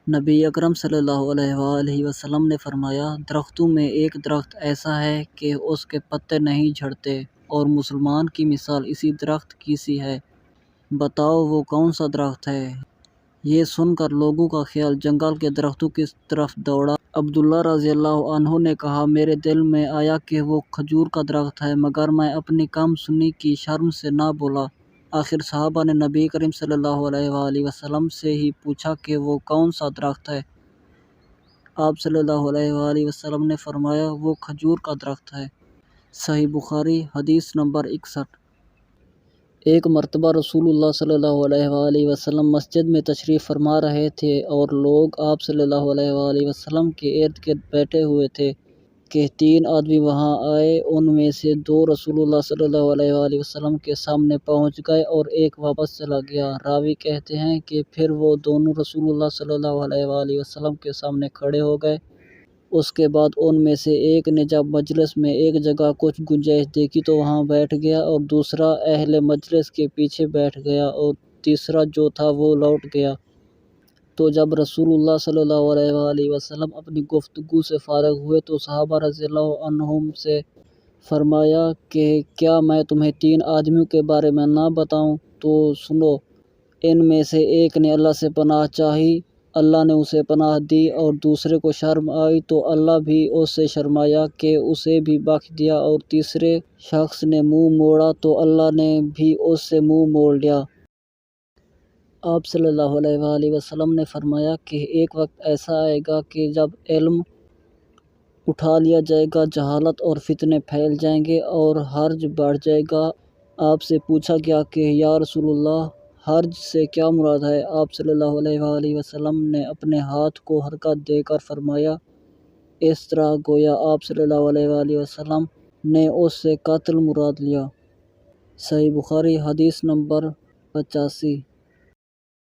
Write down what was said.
نبی اکرم صلی اللہ علیہ وآلہ وسلم نے فرمایا، درختوں میں ایک درخت ایسا ہے کہ اس کے پتے نہیں جھڑتے اور مسلمان کی مثال اسی درخت کی سی ہے، بتاؤ وہ کون سا درخت ہے؟ یہ سن کر لوگوں کا خیال جنگل کے درختوں کی طرف دوڑا۔ عبداللہ رضی اللہ عنہ نے کہا، میرے دل میں آیا کہ وہ کھجور کا درخت ہے، مگر میں اپنی کم سنی کی شرم سے نہ بولا۔ آخر صحابہ نے نبی کریم صلی اللہ علیہ وآلہ وسلم سے ہی پوچھا کہ وہ کون سا درخت ہے؟ آپ صلی اللہ علیہ وآلہ وسلم نے فرمایا، وہ کھجور کا درخت ہے۔ صحیح بخاری، حدیث نمبر 61۔ ایک مرتبہ رسول اللہ صلی اللہ علیہ وآلہ وسلم مسجد میں تشریف فرما رہے تھے اور لوگ آپ صلی اللہ علیہ وآلہ وسلم کے ارد گرد بیٹھے ہوئے تھے کہ 3 آدمی وہاں آئے۔ ان میں سے 2 رسول اللہ صلی اللہ علیہ وآلہ وسلم کے سامنے پہنچ گئے اور ایک واپس چلا گیا۔ راوی کہتے ہیں کہ پھر وہ دونوں رسول اللہ صلی اللہ علیہ وآلہ وسلم کے سامنے کھڑے ہو گئے۔ اس کے بعد ان میں سے ایک نے جب مجلس میں ایک جگہ کچھ گنجائش دیکھی تو وہاں بیٹھ گیا، اور دوسرا اہل مجلس کے پیچھے بیٹھ گیا، اور تیسرا جو تھا وہ لوٹ گیا۔ تو جب رسول اللہ صلی اللہ علیہ وآلہ وسلم اپنی گفتگو سے فارغ ہوئے تو صحابہ رضی اللہ عنہم سے فرمایا کہ کیا میں تمہیں 3 آدمیوں کے بارے میں نہ بتاؤں؟ تو سنو۔ ان میں سے ایک نے اللہ سے پناہ چاہی، اللہ نے اسے پناہ دی، اور دوسرے کو شرم آئی تو اللہ بھی اس سے شرمایا کہ اسے بھی بخش دیا، اور تیسرے شخص نے منہ موڑا تو اللہ نے بھی اس سے منہ موڑ لیا۔ آپ صلی اللہ علیہ وآلہ وسلم نے فرمایا کہ ایک وقت ایسا آئے گا کہ جب علم اٹھا لیا جائے گا، جہالت اور فتنے پھیل جائیں گے اور حرج بڑھ جائے گا۔ آپ سے پوچھا گیا کہ یا رسول اللہ، حرج سے کیا مراد ہے؟ آپ صلی اللہ علیہ وآلہ وسلم نے اپنے ہاتھ کو حرکت دے کر فرمایا، اس طرح گویا آپ صلی اللہ علیہ وآلہ وسلم نے اس سے قتل مراد لیا۔ صحیح بخاری، حدیث نمبر 85۔